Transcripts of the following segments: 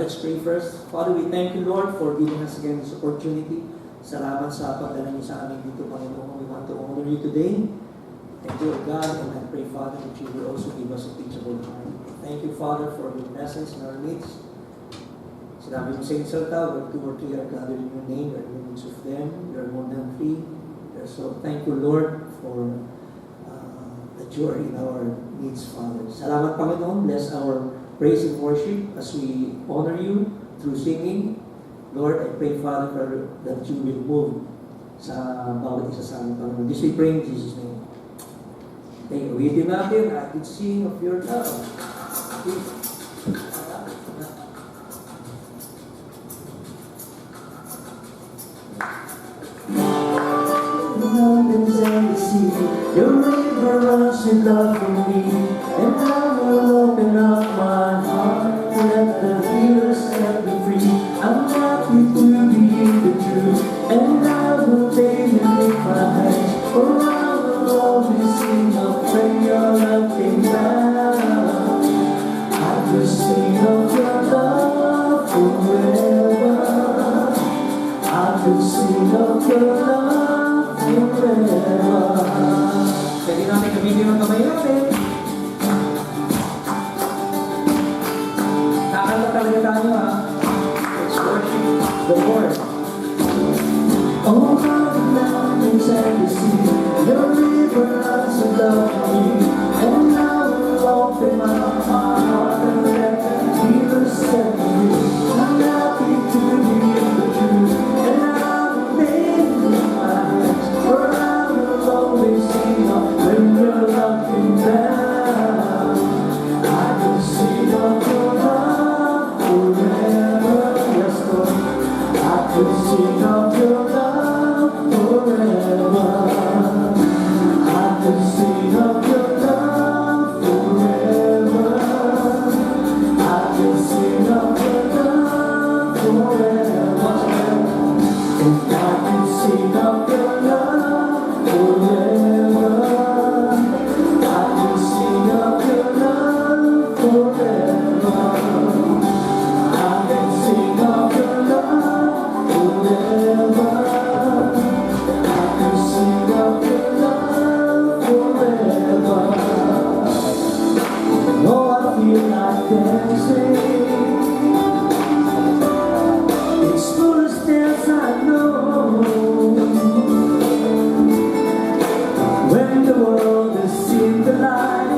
let's pray first. Father, we thank you, Lord, for giving us again this opportunity. Salamat sa pagdala niyo sa amin dito, Panginoon. We want to honor you today. Thank you, O God, and I pray, Father, that you will also give us a teachable heart. Thank you, Father, for your presence in our midst. Sinabi mo sa iyong salita, where two or three are gathered in your name, you are in the midst of them. You are more than three. So thank you, Lord, for that you are in our needs, Father. Salamat, Panginoon. Bless our praise and worship as we honor you through singing. Lord, I pray, Father, that you will move sa bawat isa sa amin, Panginoon. This we pray in Jesus' name. Okay, ulitin natin, I could sing of your love. Okay. Mountains and the sea, your river runs with love for me, and I will open up my heart to let the healer set me free. I'm happy to be in the truth, and I will daily lift my hands, for I will always sing of when your love came down. I will sing of your love forever. I will sing of your love forever. Pwede natin gamitin ang kamay natin. Kakanta talaga tayo, ha? Let's worship the Lord. Oh, how the mountains and the sea, your river runs with love for me, and I will open my heart and let the healer set me free. I'm happy to be in the truth, and I will lift my hands, for I will always sing of when your love came down. I will sing of your love forever. Yes, Lord. I will sing of your love forever. I will sing of your love forever. I will sing of your love forever. And I will sing of your love forever. I will sing of your love forever. I will sing of your love forever. I will sing of your love forever. Oh, I feel like dancing. It's footsteps I know. When the world has seen the light,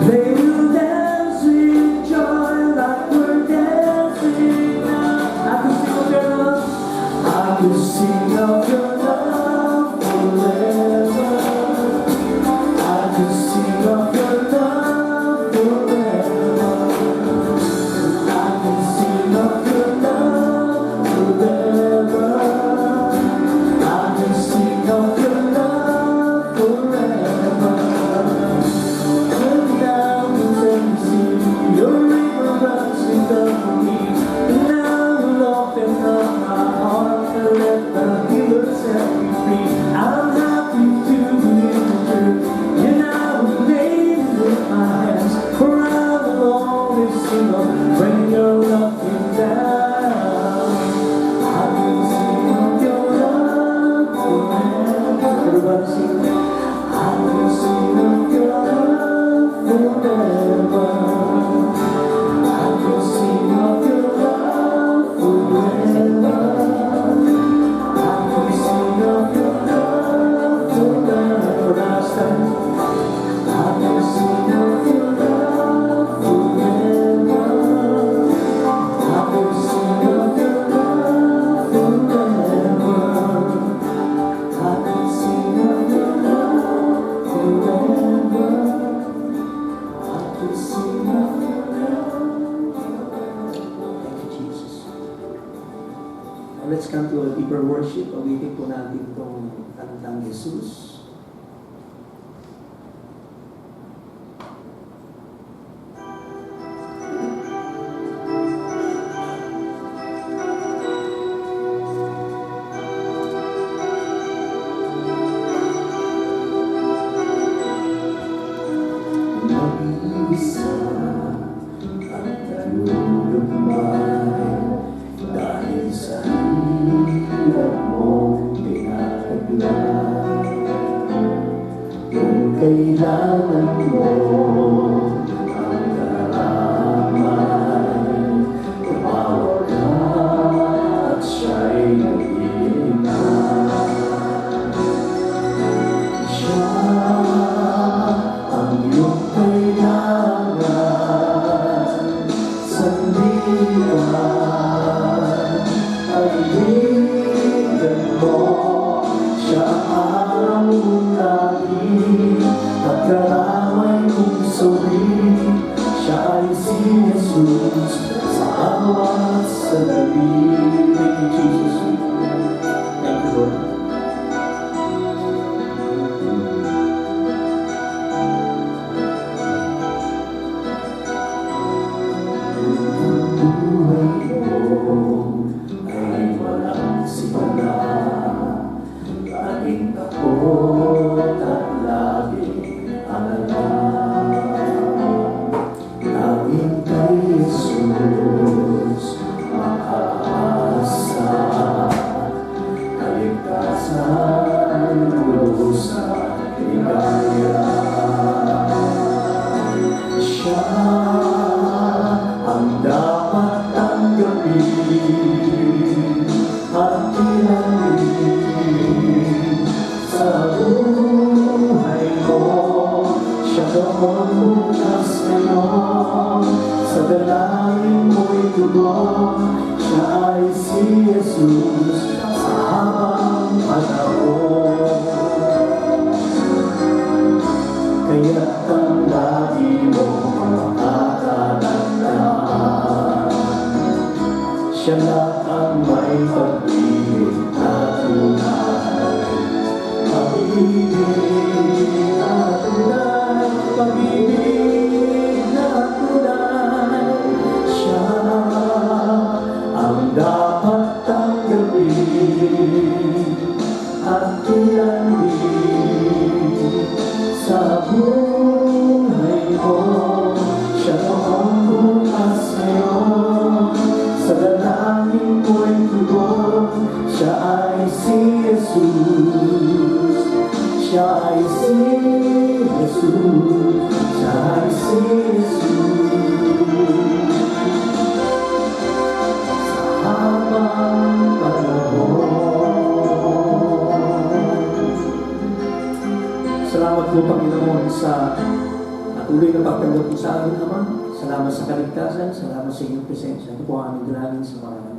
they will dance with joy like we're dancing now. I can sing of your love. I will sing of your love forever. I will sing of your love forever. I will sing of your love forever. I will sing of your love forever. When mountains and the sea, your river runs with love for me, and I will open up my heart and let the healer set me free. I'm happy to be in the truth, and I will daily lift my hands, for I will always sing of when your love came down. I will sing of your love forever. Everybody sing. I will sing of your love forever. I will sing of your love forever. I will sing of your love forever. Last time. I will sing of your love forever. I will sing of your love forever. I will sing of your love forever. I will sing of your love. Thank you, Jesus. Now let's come to a deeper worship. Awitin po natin itong kantang Jesus. Mag-iisa ang talumpay. kailangan mo ang karamay. Tumawag ka at siya'y nag-iingat. Siya ang iyong kailangan. Sandigan, kaibigan mo. Siya ang araw lagi at karamay mong suri. Siya ay si Jesus sa bawat sandali. Thank you, Jesus. Thank you, Lord. Buhay mo ay walang simula. Laging takot at laging alala. Laging kay Jesus makaasa. Kaligtasan lusa ligaya. Siya ang dapat tanggapin at kilalanin sa buhay mo. Siya noon, bukas, ngayon, sa dalangin mo'y tugon. Siya ay si Jesus sa habang panahon. Kaya't ang lagi mo makakatandaan, siya lang ang may pag-ibig na tunay. Pag-ibig na tunay, pag-ibig na tunay. Siya ang dapat tanggapin at kilalanin sa buhay mo. Siya noon, bukas, ngayon, sa dalangin mo'y tugon. Siya ay si Jesus. Siya ay si Jesus. Siya ay si Jesus. Sa habang panahon. Salamat po, Panginoon, sa patuloy na pagtanggap mo sa amin, Ama. Salamat sa kaligtasan, salamat sa inyong presensya. Ito po ang aming dalangin sa mga